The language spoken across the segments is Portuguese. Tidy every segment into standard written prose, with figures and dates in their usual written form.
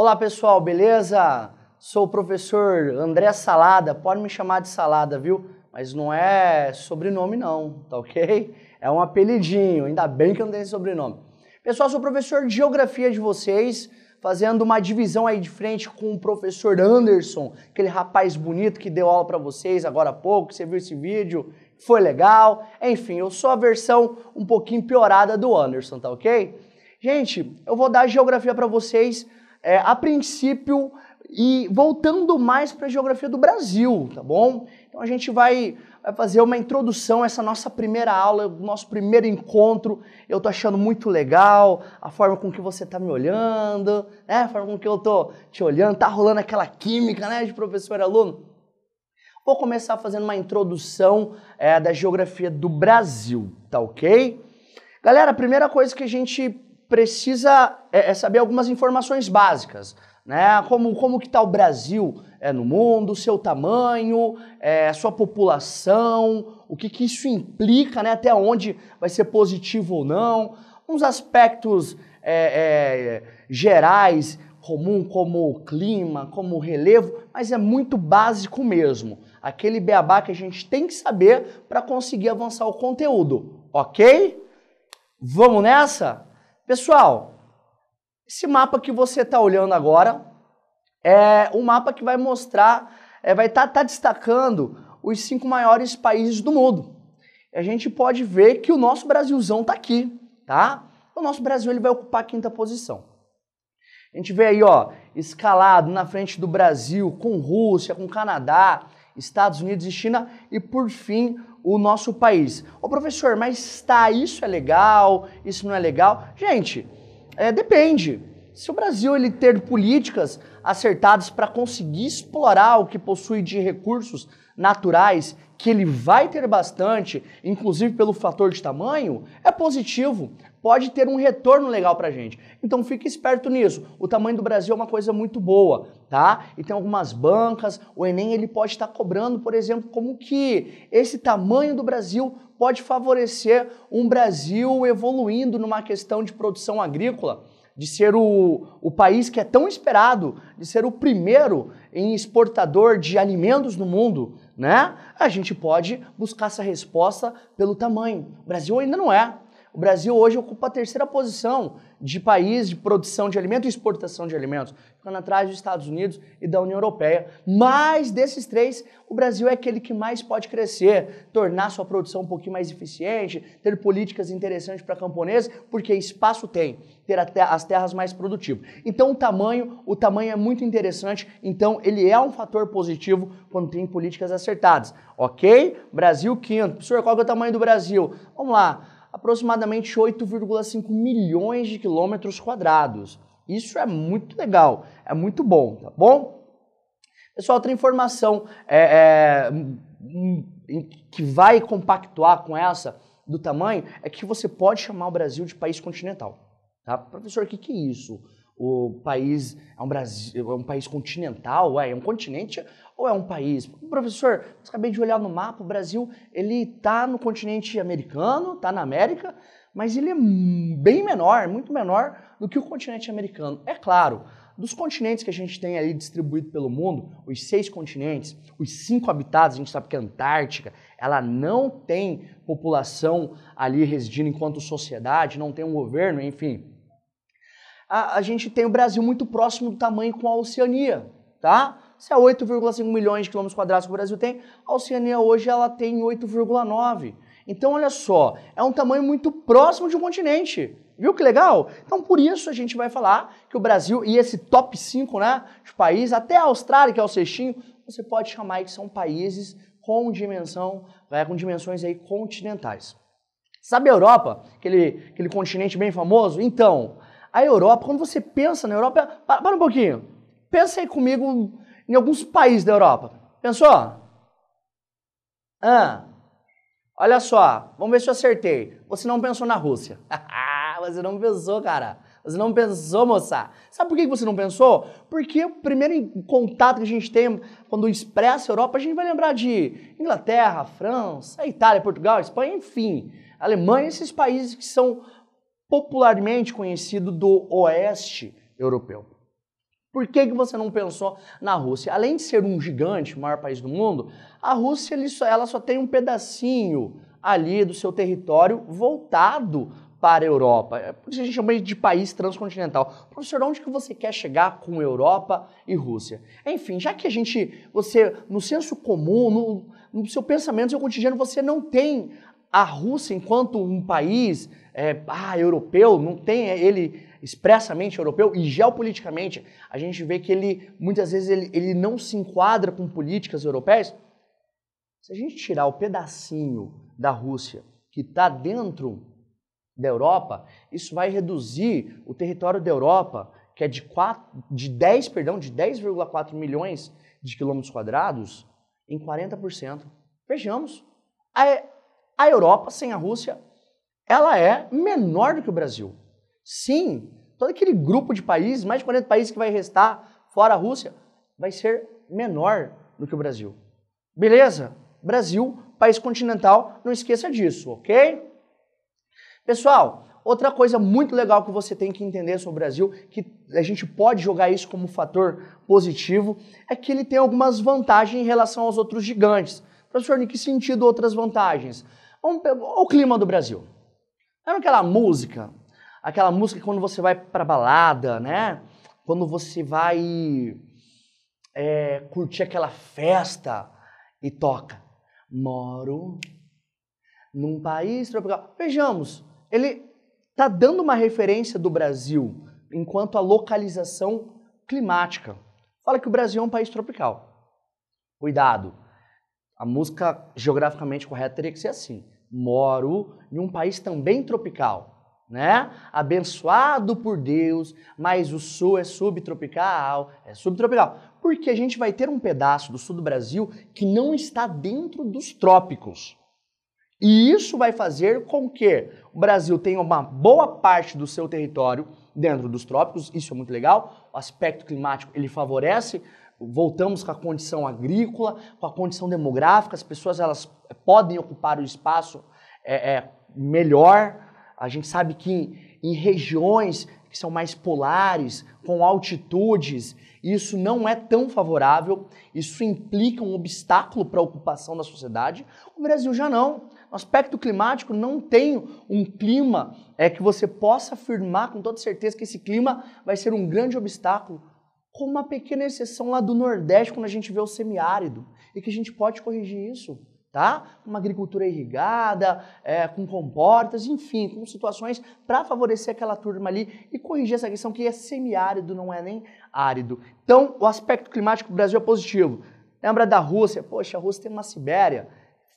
Olá pessoal, beleza? Sou o professor André Salada, pode me chamar de Salada, viu? Mas não é sobrenome não, tá ok? É um apelidinho, ainda bem que eu não tenho sobrenome. Pessoal, sou professor de Geografia de vocês, fazendo uma divisão aí de frente com o professor Anderson, aquele rapaz bonito que deu aula para vocês agora há pouco, você viu esse vídeo, foi legal. Enfim, eu sou a versão um pouquinho piorada do Anderson, tá ok? Gente, eu vou dar geografia para vocês a princípio e voltando mais para a geografia do Brasil, tá bom? Então a gente vai fazer uma introdução a essa nossa primeira aula, nosso primeiro encontro. Eu tô achando muito legal a forma com que você tá me olhando, né? A forma com que eu tô te olhando, tá rolando aquela química, né, de professor e aluno. Vou começar fazendo uma introdução da geografia do Brasil, tá ok? Galera, a primeira coisa que a gente precisa saber algumas informações básicas, né? Como que está o Brasil no mundo, seu tamanho, sua população, o que isso implica, né? Até onde vai ser positivo ou não, uns aspectos gerais, comum, como o clima, como o relevo, mas é muito básico mesmo. Aquele beabá que a gente tem que saber para conseguir avançar o conteúdo, ok? Vamos nessa? Pessoal, esse mapa que você está olhando agora é um mapa que vai mostrar, vai estar destacando os 5 maiores países do mundo. A gente pode ver que o nosso Brasilzão está aqui, tá? O nosso Brasil ele vai ocupar a 5ª posição. A gente vê aí, ó, escalado na frente do Brasil, com Rússia, com Canadá, Estados Unidos e China e, por fim, o nosso país. Ô professor, mas tá, isso é legal, isso não é legal? Gente, depende. Se o Brasil ele ter políticas acertadas para conseguir explorar o que possui de recursos naturais, que ele vai ter bastante, inclusive pelo fator de tamanho, é positivo. Pode ter um retorno legal pra gente. Então fique esperto nisso. O tamanho do Brasil é uma coisa muito boa, tá? E tem algumas bancas, o Enem ele pode estar cobrando, por exemplo, como que esse tamanho do Brasil pode favorecer um Brasil evoluindo numa questão de produção agrícola, de ser o país que é tão esperado, de ser o primeiro em exportador de alimentos no mundo, né? A gente pode buscar essa resposta pelo tamanho. O Brasil ainda não é. O Brasil hoje ocupa a 3ª posição de país de produção de alimentos e exportação de alimentos, ficando atrás dos Estados Unidos e da União Europeia. Mas desses 3, o Brasil é aquele que mais pode crescer, tornar sua produção um pouquinho mais eficiente, ter políticas interessantes para camponeses, porque espaço tem, ter as terras mais produtivas. Então o tamanho é muito interessante, então ele é um fator positivo quando tem políticas acertadas, ok? Brasil 5º. Professor, qual que é o tamanho do Brasil? Vamos lá. Aproximadamente 8,5 milhões de quilômetros quadrados. Isso é muito legal, é muito bom, tá bom? Pessoal, outra informação que vai compactuar com essa do tamanho é que você pode chamar o Brasil de país continental. Tá? Professor, o que é isso? O país é um país continental? É um continente ou é um país? Professor, eu acabei de olhar no mapa, o Brasil ele está no continente americano, está na América, mas ele é bem menor, muito menor do que o continente americano. É claro, dos continentes que a gente tem ali distribuído pelo mundo, os 6 continentes, os 5 habitados, a gente sabe que a Antártica, ela não tem população ali residindo enquanto sociedade, não tem um governo, enfim. A gente tem o Brasil muito próximo do tamanho com a Oceania, tá? Se é 8,5 milhões de quilômetros quadrados que o Brasil tem, a Oceania hoje ela tem 8,9. Então, olha só, é um tamanho muito próximo de um continente. Viu que legal? Então, por isso a gente vai falar que o Brasil e esse top 5, né, de países, até a Austrália, que é o sextinho, você pode chamar aí que são países com dimensões aí continentais. Sabe a Europa? Aquele continente bem famoso? Então, a Europa, quando você pensa na Europa, para um pouquinho, pensa aí comigo em alguns países da Europa. Pensou? Olha só, vamos ver se eu acertei. Você não pensou na Rússia. Você não pensou, cara. Você não pensou, moça. Sabe por que você não pensou? Porque o primeiro contato que a gente tem quando expressa a Europa, a gente vai lembrar de Inglaterra, França, Itália, Portugal, Espanha, enfim. Alemanha, esses países que são popularmente conhecidos do Oeste Europeu. Por que você não pensou na Rússia? Além de ser um gigante, o maior país do mundo, a Rússia ela só tem um pedacinho ali do seu território voltado para a Europa. É por isso que a gente chama de país transcontinental. Professor, onde que você quer chegar com Europa e Rússia? Enfim, já que você, no senso comum, no seu pensamento, no seu cotidiano, você não tem a Rússia enquanto um país europeu, não tem ele expressamente europeu, e geopoliticamente a gente vê que ele, muitas vezes, ele não se enquadra com políticas europeias. Se a gente tirar o pedacinho da Rússia que está dentro da Europa, isso vai reduzir o território da Europa, que é de 10,4 milhões de quilômetros quadrados, em 40%. Vejamos, a Europa sem a Rússia, ela é menor do que o Brasil. Sim, todo aquele grupo de países, mais de 40 países que vai restar fora a Rússia, vai ser menor do que o Brasil. Beleza? Brasil, país continental, não esqueça disso, ok? Pessoal, outra coisa muito legal que você tem que entender sobre o Brasil, que a gente pode jogar isso como fator positivo, é que ele tem algumas vantagens em relação aos outros gigantes. Professor, em que sentido outras vantagens? O clima do Brasil. Lembra aquela música quando você vai pra balada, né? Quando você vai curtir aquela festa e toca. Moro num país tropical. Vejamos, ele está dando uma referência do Brasil enquanto a localização climática. Fala que o Brasil é um país tropical. Cuidado, a música geograficamente correta teria que ser assim. Moro em um país também tropical, né? Abençoado por Deus, mas o sul é subtropical, porque a gente vai ter um pedaço do sul do Brasil que não está dentro dos trópicos. E isso vai fazer com que o Brasil tenha uma boa parte do seu território dentro dos trópicos, isso é muito legal, o aspecto climático ele favorece, voltamos com a condição agrícola, com a condição demográfica, as pessoas elas podem ocupar o espaço melhor. A gente sabe que em regiões que são mais polares, com altitudes, isso não é tão favorável, isso implica um obstáculo para a ocupação da sociedade. O Brasil já não. No aspecto climático, não tem um clima que você possa afirmar com toda certeza que esse clima vai ser um grande obstáculo, com uma pequena exceção lá do Nordeste, quando a gente vê o semiárido, e que a gente pode corrigir isso, tá? Uma agricultura irrigada, com comportas, enfim, com situações para favorecer aquela turma ali e corrigir essa questão que é semiárido, não é nem árido. Então, o aspecto climático do Brasil é positivo. Lembra da Rússia? Poxa, a Rússia tem uma Sibéria,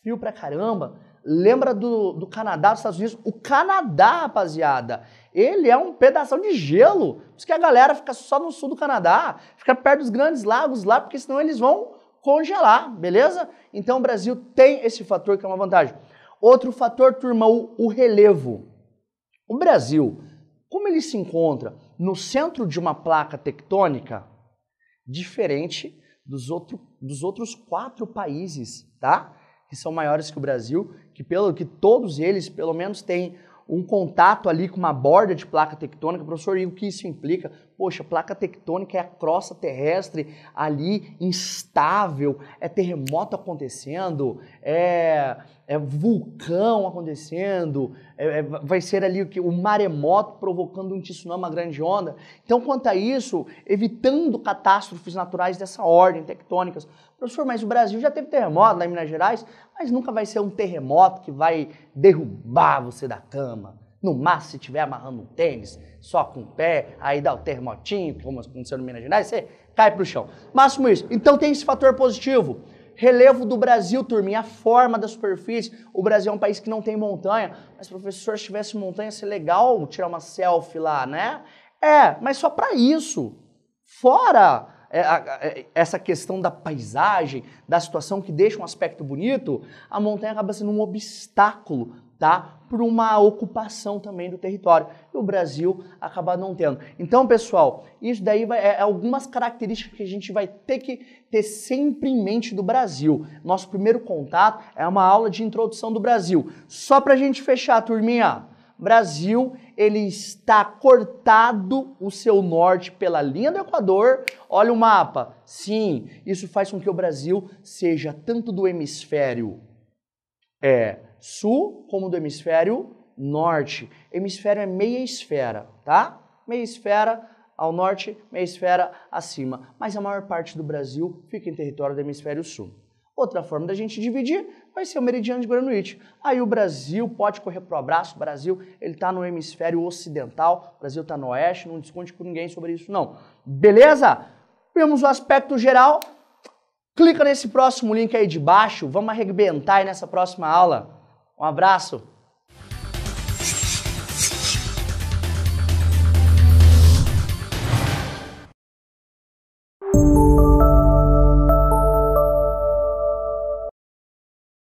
frio pra caramba. Lembra do Canadá, dos Estados Unidos? O Canadá, rapaziada, ele é um pedação de gelo. Por isso que a galera fica só no sul do Canadá, fica perto dos grandes lagos lá, porque senão eles vão congelar, beleza? Então o Brasil tem esse fator que é uma vantagem. Outro fator, turma, o relevo. O Brasil, como ele se encontra no centro de uma placa tectônica, diferente dos outros 4 países, tá? Que são maiores que o Brasil, que todos eles, pelo menos, têm um contato ali com uma borda de placa tectônica. Professor, e o que isso implica? Poxa, placa tectônica é a crosta terrestre ali instável, é terremoto acontecendo, é vulcão acontecendo, vai ser ali o maremoto provocando um tsunami, uma grande onda. Então, quanto a isso, evitando catástrofes naturais dessa ordem, tectônicas. Professor, mas o Brasil já teve terremoto lá em Minas Gerais, mas nunca vai ser um terremoto que vai derrubar você da cama. No máximo, se estiver amarrando um tênis, só com o pé, aí dá o terremotinho, como aconteceu no Minas Gerais, você cai pro chão. Máximo isso. Então tem esse fator positivo. Relevo do Brasil, turminha, a forma da superfície. O Brasil é um país que não tem montanha, mas, professor, se tivesse montanha, ia ser legal tirar uma selfie lá, né? Mas só para isso. Fora essa questão da paisagem, da situação que deixa um aspecto bonito, a montanha acaba sendo um obstáculo, tá? Por uma ocupação também do território. E o Brasil acaba não tendo. Então, pessoal, isso daí é algumas características que a gente vai ter que ter sempre em mente do Brasil. Nosso primeiro contato é uma aula de introdução do Brasil. Só pra gente fechar, turminha, Brasil, ele está cortado o seu norte pela linha do Equador. Olha o mapa. Sim, isso faz com que o Brasil seja tanto do hemisfério sul como do hemisfério norte. Hemisfério é meia esfera, tá? Meia esfera ao norte, meia esfera acima. Mas a maior parte do Brasil fica em território do hemisfério sul. Outra forma da gente dividir vai ser o meridiano de Greenwich. Aí o Brasil pode correr pro abraço. O Brasil, ele está no hemisfério ocidental. O Brasil está no oeste. Não discute com ninguém sobre isso, não. Beleza? Vemos o aspecto geral. Clica nesse próximo link aí de baixo. Vamos arrebentar aí nessa próxima aula. Um abraço.